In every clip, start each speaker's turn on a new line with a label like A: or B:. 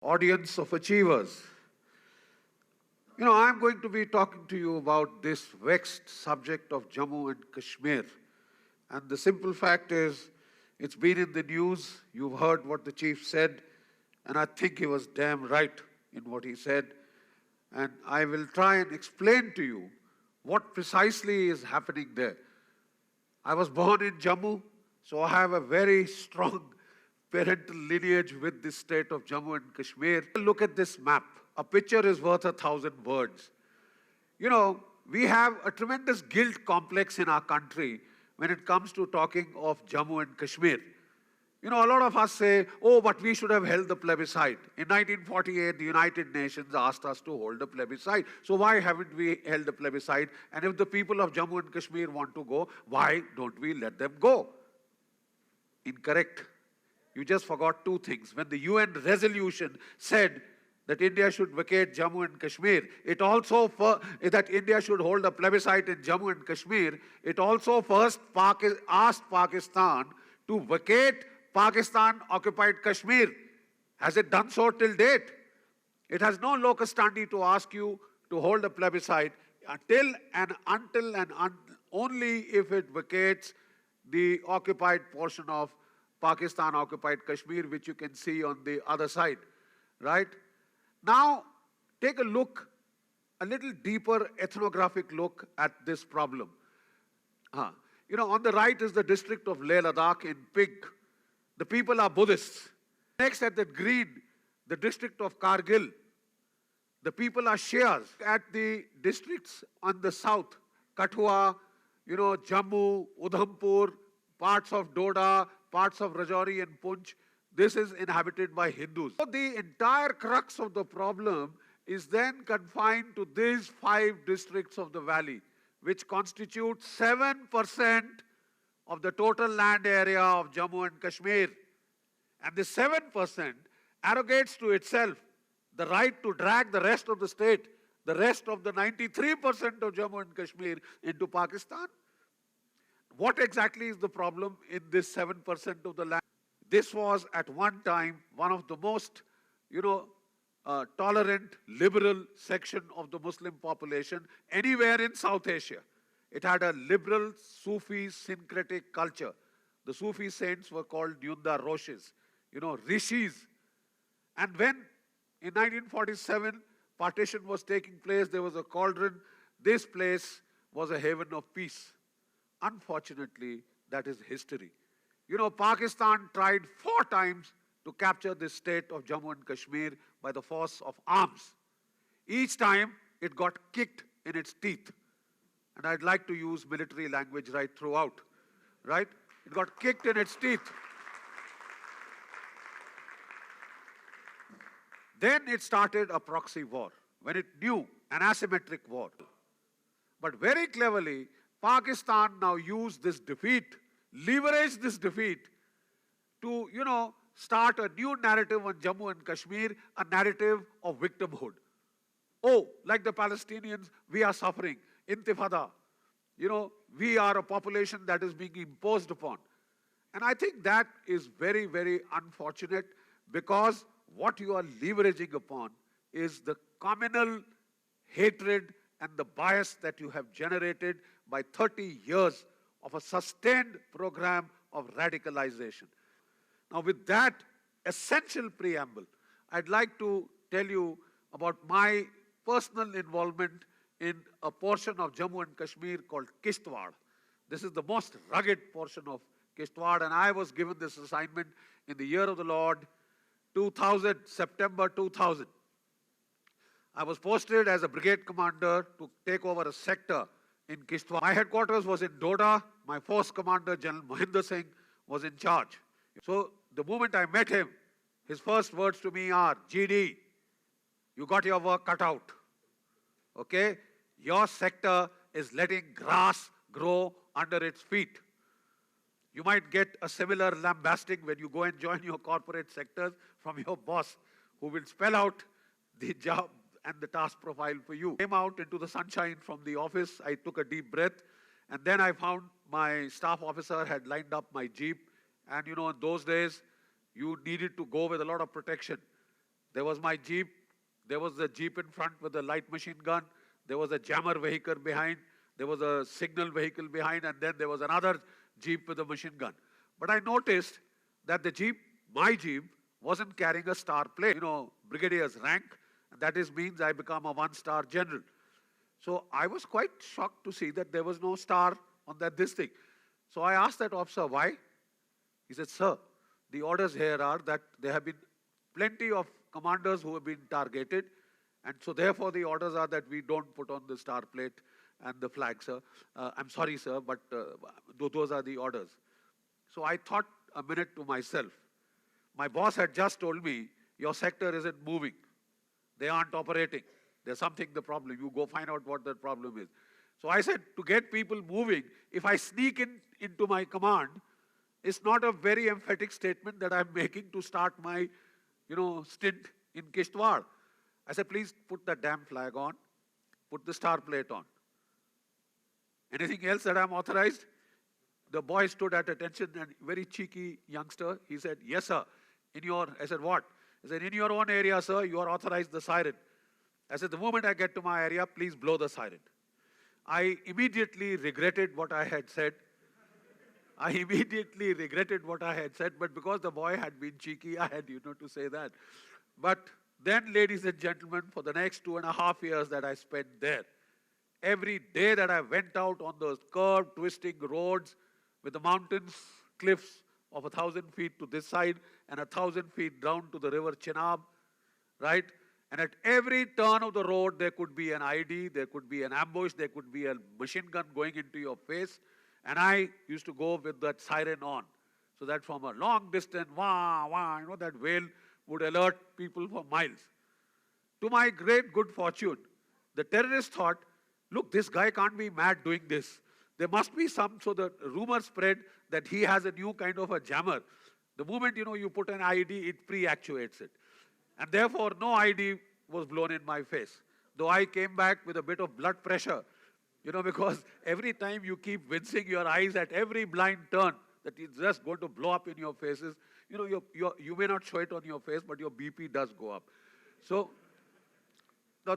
A: Audience of achievers. I'm going to be talking to you about this vexed subject of Jammu and Kashmir. And the simple fact is, it's been in the news, you've heard what the chief said, and I think he was damn right in what he said. And I will try and explain to you what precisely is happening there. I was born in Jammu, so I have a very strong parental lineage with the state of Jammu and Kashmir. Look at this map. A picture is worth 1,000 words. We have a tremendous guilt complex in our country when it comes to talking of Jammu and Kashmir. A lot of us say, oh, but we should have held the plebiscite. In 1948, the United Nations asked us to hold a plebiscite. So why haven't we held a plebiscite? And if the people of Jammu and Kashmir want to go, why don't we let them go? Incorrect. You just forgot two things. When the UN resolution said that India should vacate Jammu and Kashmir, it also, that India should hold a plebiscite in Jammu and Kashmir, it also first asked Pakistan to vacate Pakistan-occupied Kashmir. Has it done so till date? It has no locus standi to ask you to hold a plebiscite until only if it vacates the occupied portion of Pakistan-occupied Kashmir, which you can see on the other side, right? Now, take a look, a little deeper ethnographic look at this problem. On the right is the district of Leh Ladakh in pink. The people are Buddhists. Next at the green, the district of Kargil. The people are Shias. At the districts on the south, Kathua, Jammu, Udhampur, parts of Doda, parts of Rajouri and Poonch, this is inhabited by Hindus. So the entire crux of the problem is then confined to these 5 districts of the valley, which constitute 7% of the total land area of Jammu and Kashmir. And this 7% arrogates to itself the right to drag the rest of the state, the rest of the 93% of Jammu and Kashmir into Pakistan. What exactly is the problem in this 7% of the land? This was at one time one of the most, tolerant, liberal section of the Muslim population anywhere in South Asia. It had a liberal Sufi syncretic culture. The Sufi saints were called Nyunda Roshes, rishis. And when in 1947 partition was taking place, there was a cauldron. This place was a haven of peace. Unfortunately, that is history. Pakistan tried 4 times to capture this state of Jammu and Kashmir by the force of arms. Each time, it got kicked in its teeth. And I'd like to use military language right throughout, right? It got kicked in its teeth. Then it started a proxy war, when it knew an asymmetric war. But very cleverly, Pakistan now used this defeat, leveraged this defeat to, start a new narrative on Jammu and Kashmir, a narrative of victimhood. Oh, like the Palestinians, we are suffering. Intifada. We are a population that is being imposed upon. And I think that is very, very unfortunate, because what you are leveraging upon is the communal hatred and the bias that you have generated by 30 years of a sustained program of radicalization. Now, with that essential preamble, I'd like to tell you about my personal involvement in a portion of Jammu and Kashmir called Kishtwar. This is the most rugged portion of Kishtwar, and I was given this assignment in the year of the Lord 2000, September 2000. I was posted as a brigade commander to take over a sector in Kishtwar. My headquarters was in Doda. My force commander, General Mohinder Singh, was in charge. So the moment I met him, his first words to me are, GD, you got your work cut out. Okay? Your sector is letting grass grow under its feet. You might get a similar lambasting when you go and join your corporate sectors from your boss, who will spell out the job and the task profile for you. Came out into the sunshine from the office. I took a deep breath, and then I found my staff officer had lined up my jeep. And in those days, you needed to go with a lot of protection. There was my jeep. There was the jeep in front with the light machine gun. There was a jammer vehicle behind. There was a signal vehicle behind. And then there was another jeep with a machine gun. But I noticed that the jeep, my jeep, wasn't carrying a star plate. You know, brigadier's rank. And that means I become a one-star general. So I was quite shocked to see that there was no star on this thing. So I asked that officer, why? He said, sir, the orders here are that there have been plenty of commanders who have been targeted, and so therefore the orders are that we don't put on the star plate and the flag, sir. I'm sorry, sir, but those are the orders. So I thought a minute to myself. My boss had just told me, your sector isn't moving. They aren't operating. There's something the problem. You go find out what the problem is. So I said, to get people moving, if I sneak into my command, it's not a very emphatic statement that I'm making to start my, stint in Kishtwar. I said, please put the damn flag on, put the star plate on. Anything else that I'm authorized? The boy stood at attention, and very cheeky youngster, he said, yes, sir. I said, what? He said, in your own area, sir, you are authorized the siren. I said, the moment I get to my area, please blow the siren. I immediately regretted what I had said. But because the boy had been cheeky, I had, to say that. But then, ladies and gentlemen, for the next 2.5 years that I spent there, every day that I went out on those curved, twisting roads with the mountains, cliffs of 1,000 feet to this side and 1,000 feet down to the river Chenab, right? And at every turn of the road, there could be an ID, there could be an ambush, there could be a machine gun going into your face. And I used to go with that siren on, so that from a long distance, wah, wah, that wail would alert people for miles. To my great good fortune, the terrorists thought, look, this guy can't be mad doing this. There must be some, so the rumor spread that he has a new kind of a jammer. The moment, you put an ID, it pre-actuates it. And therefore, no ID was blown in my face. Though I came back with a bit of blood pressure, because every time you keep wincing your eyes at every blind turn, that it's just going to blow up in your faces. You may not show it on your face, but your BP does go up. So, now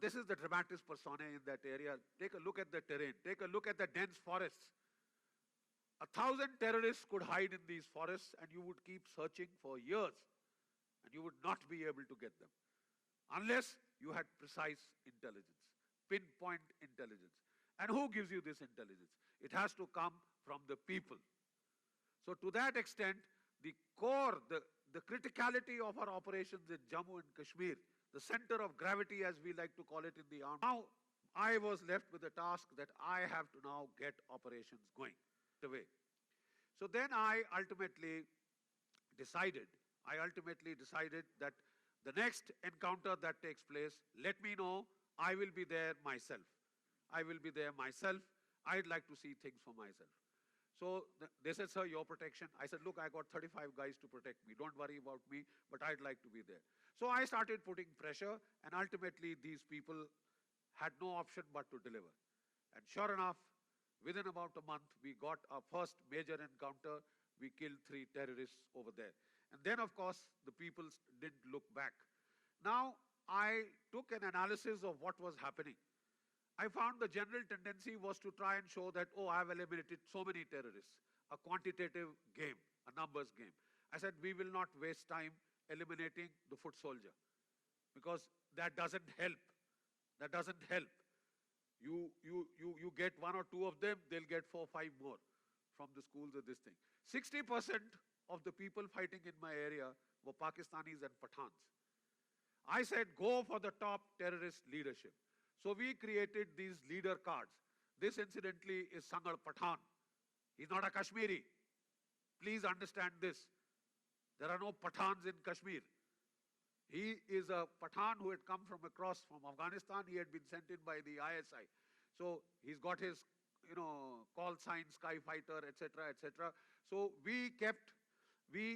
A: this is the dramatis personae in that area. Take a look at the terrain. Take a look at the dense forests. 1,000 terrorists could hide in these forests, and you would keep searching for years, and you would not be able to get them, unless you had precise intelligence, pinpoint intelligence. And who gives you this intelligence? It has to come from the people. So to that extent, the core, the criticality of our operations in Jammu and Kashmir, the center of gravity, as we like to call it in the army. Now, I was left with the task that I have to now get operations going away. So then I ultimately decided that the next encounter that takes place, let me know. I will be there myself. I'd like to see things for myself. So they said, sir, your protection. I said, look, I got 35 guys to protect me. Don't worry about me, but I'd like to be there. So I started putting pressure, and ultimately these people had no option but to deliver. And sure enough, within about a month, we got our first major encounter. We killed 3 terrorists over there. And then, of course, the people didn't look back. Now, I took an analysis of what was happening. I found the general tendency was to try and show that, oh, I have eliminated so many terrorists, a quantitative game, a numbers game. I said, we will not waste time eliminating the foot soldier, because that doesn't help. You get 1 or 2 of them, they'll get 4 or 5 more from the schools of this thing. 60% of the people fighting in my area were Pakistanis and Pathans. I said, go for the top terrorist leadership. So we created these leader cards. This, incidentally, is Sangal Pathan. He's not a Kashmiri. Please understand this. There are no Pathans in Kashmir. He is a Pathan who had come from Afghanistan. He had been sent in by the ISI. So he's got his, call sign, Sky Fighter, etc., etc. So we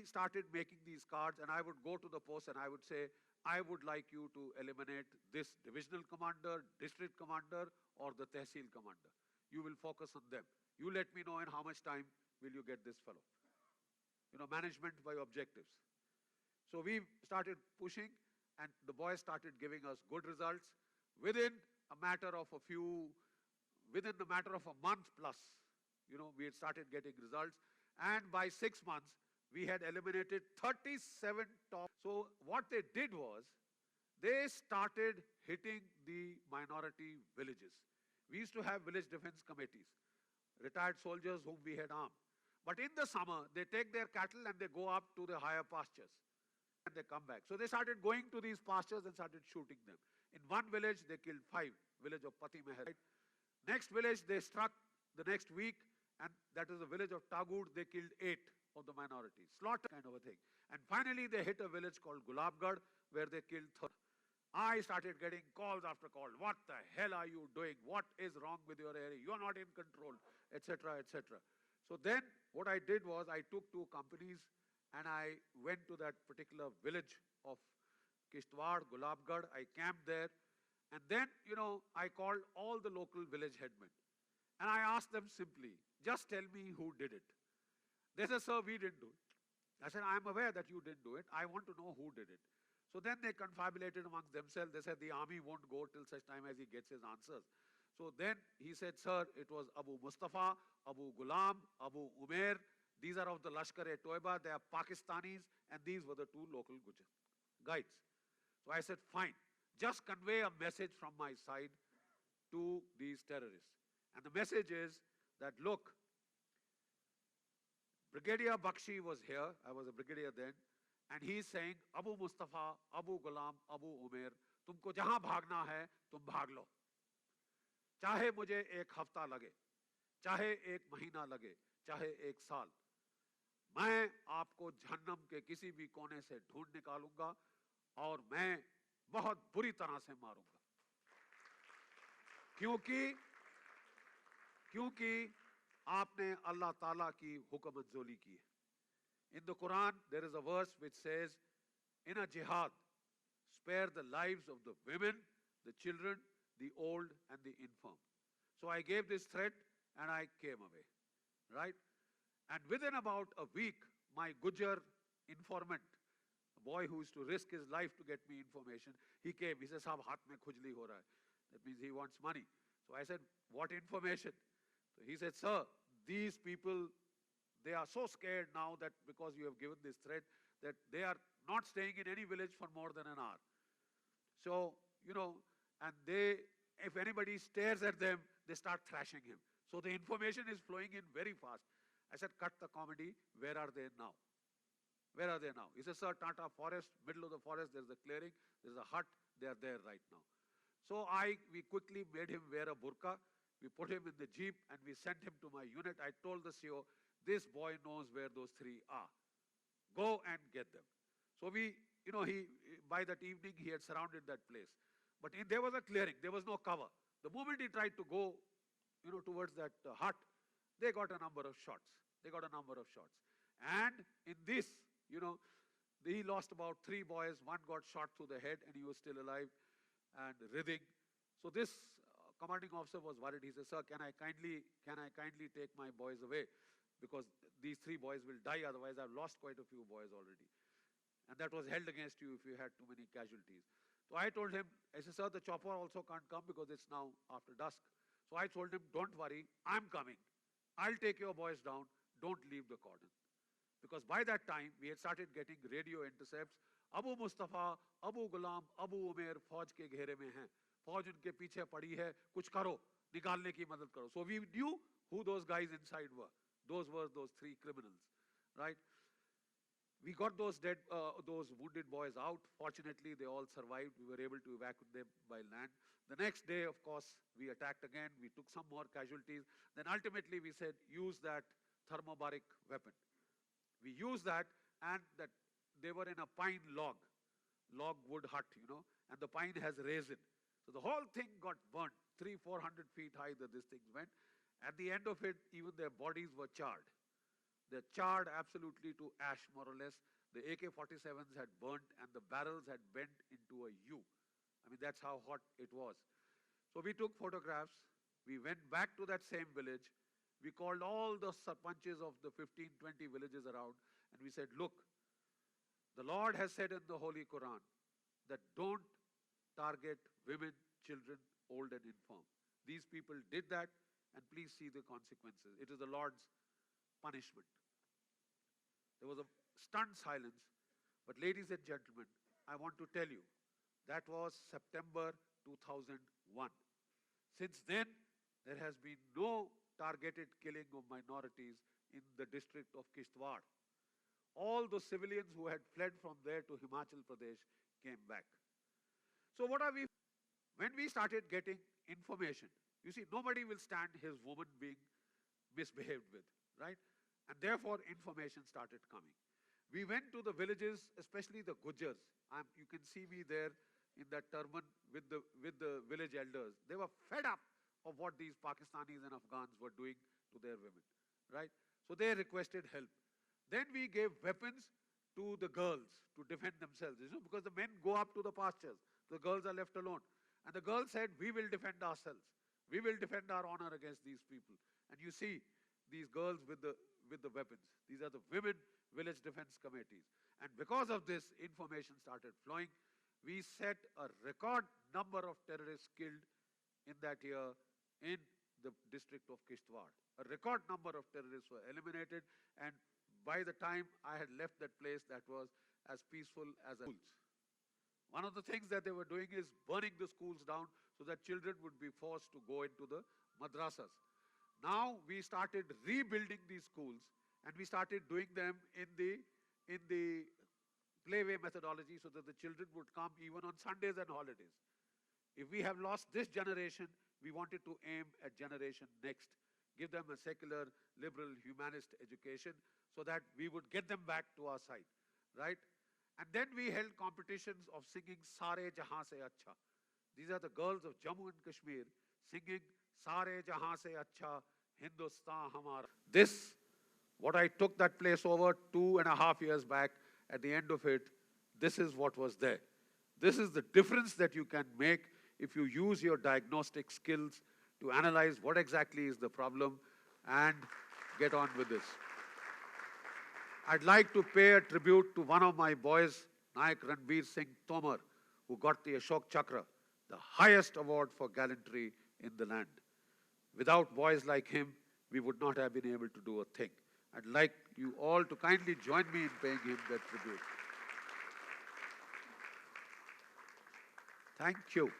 A: started making these cards, and I would go to the post and I would say, I would like you to eliminate this divisional commander, district commander, or the tehsil commander. You will focus on them. You let me know in how much time will you get this fellow. Management by objectives. So we started pushing, and the boys started giving us good results. Within a matter of a month plus, we had started getting results. And by 6 months, we had eliminated 37 top. So what they did was, they started hitting the minority villages. We used to have village defense committees, retired soldiers whom we had armed. But in the summer, they take their cattle and they go up to the higher pastures. And they come back. So they started going to these pastures and started shooting them. In one village, they killed 5, village of Pati Meher. Next village, they struck the next week, and that is the village of Tagur. They killed 8 of the minorities. Slaughter kind of a thing. And finally, they hit a village called Gulabgarh, where they killed 30. I started getting calls after call. What the hell are you doing? What is wrong with your area? You're not in control, etc., etc. So then what I did was, I took 2 companies and I went to that particular village of Kishtwar, Gulabgarh. I camped there. And then, I called all the local village headmen. And I asked them simply, just tell me who did it. They said, sir, we didn't do it. I said, I'm aware that you didn't do it. I want to know who did it. So then they confabulated amongst themselves. They said the army won't go till such time as he gets his answers. So then he said, sir, it was Abu Mustafa, Abu Ghulam, Abu Umair. These are of the Lashkar-e-Toiba. They are Pakistanis. And these were the 2 local guides. So I said, fine. Just convey a message from my side to these terrorists. And the message is that, look, Brigadier Bakshi was here. I was a brigadier then. And he is saying, Abu Mustafa, Abu Ghulam, Abu Umair, तुमको जहां भागना है, तुम भाग लो. चाहे मुझे 1 हफ्ता लगे, चाहे 1 महीना लगे, चाहे 1 साल. मैं आपको जहन्नम के किसी भी कोने से ढूंढ निकालूंगा और मैं बहुत बुरी तरह से मारूंगा. क्योंकि आपने अल्लाह ताला की हुक्म मंजूरी की है. In the Quran, there is a verse which says, in a jihad, spare the lives of the women, the children, the old, and the infirm. So I gave this threat and I came away, right? And within about a week, my Gujar informant, a boy who used to risk his life to get me information, he came. He says, Saab, haath mein khujli ho raha hai. That means he wants money. So I said, what information? So he said, sir, these people, they are so scared now that because you have given this threat, that they are not staying in any village for more than an hour. So, and if anybody stares at them, they start thrashing him. So the information is flowing in very fast. I said, cut the comedy. Where are they now? Where are they now? He says, sir, Tata forest, middle of the forest, there's a clearing, there's a hut, they are there right now. So we quickly made him wear a burqa. We put him in the jeep and we sent him to my unit. I told the CO, this boy knows where those 3 are. Go and get them. So by that evening, he had surrounded that place. But there was a clearing, there was no cover. The moment he tried to go, towards that hut, they got a number of shots. And in this, he lost about 3 boys. 1 got shot through the head and he was still alive and writhing. So this commanding officer was worried. He said, sir, can I kindly take my boys away? Because these 3 boys will die, otherwise I've lost quite a few boys already. And that was held against you if you had too many casualties. So I told him, I said, sir, the chopper also can't come because it's now after dusk. So I told him, don't worry, I'm coming. I'll take your boys down, don't leave the cordon. Because by that time, we had started getting radio intercepts. Abu Mustafa, Abu Ghulam, Abu Umair, फौज के घेरे में हैं. फौज उनके पीछे पड़ी है, कुछ करो, निकालने की मदद करो. So we knew who those guys inside were. Those were those 3 criminals, right? We got those wounded boys out. Fortunately, they all survived. We were able to evacuate them by land. The next day, of course, we attacked again. We took some more casualties. Then ultimately, we said, use that thermobaric weapon. We used that, and that they were in a pine log wood hut, and the pine has resin. So the whole thing got burnt, 300-400 feet high that this thing went. At the end of it, even their bodies were charred. They're charred absolutely to ash, more or less. The AK-47s had burnt and the barrels had bent into a U. I mean, that's how hot it was. So we took photographs. We went back to that same village. We called all the sarpanches of the 15-20 villages around and we said, look, The Lord has said in the Holy Quran that don't target women, children, old and infirm. These people did that, and please see the consequences. It is the Lord's punishment. There was a stunned silence, but ladies and gentlemen, I want to tell you, that was September 2001. Since then, there has been no targeted killing of minorities in the district of Kishtwar. All the civilians who had fled from there to Himachal Pradesh came back. So what are we? When we started getting information, you see, nobody will stand his woman being misbehaved with, right? And therefore, information started coming. We went to the villages, especially the Gujars. You can see me there in that turban with the village elders. They were fed up of what these Pakistanis and Afghans were doing to their women, right? So they requested help. Then we gave weapons to the girls to defend themselves, because the men go up to the pastures. The girls are left alone. And the girls said, we will defend ourselves. We will defend our honor against these people. And you see these girls with the weapons. These are the women village defense committees. And because of this, information started flowing. We set a record number of terrorists killed in that year in the district of Kishtwar. A record number of terrorists were eliminated, and by the time I had left that place, that was as peaceful as a schools. One of the things that they were doing is burning the schools down so that children would be forced to go into the madrasas. Now we started rebuilding these schools, and we started doing them in the playway methodology so that the children would come even on Sundays and holidays. If we have lost this generation, we wanted to aim at generation next. Give them a secular, liberal, humanist education so that we would get them back to our side, right? And then we held competitions of singing Sare Jahan Se Acha. These are the girls of Jammu and Kashmir singing Sare Jahan Se Acha, Hindustan Hamara. This, what I took that place over 2.5 years back, at the end of it, this is what was there. This is the difference that you can make if you use your diagnostic skills to analyze what exactly is the problem and get on with this. I'd like to pay a tribute to one of my boys, Nayak Ranbir Singh Tomar, who got the Ashok Chakra, the highest award for gallantry in the land. Without boys like him, we would not have been able to do a thing. I'd like you all to kindly join me in paying him that tribute. Thank you.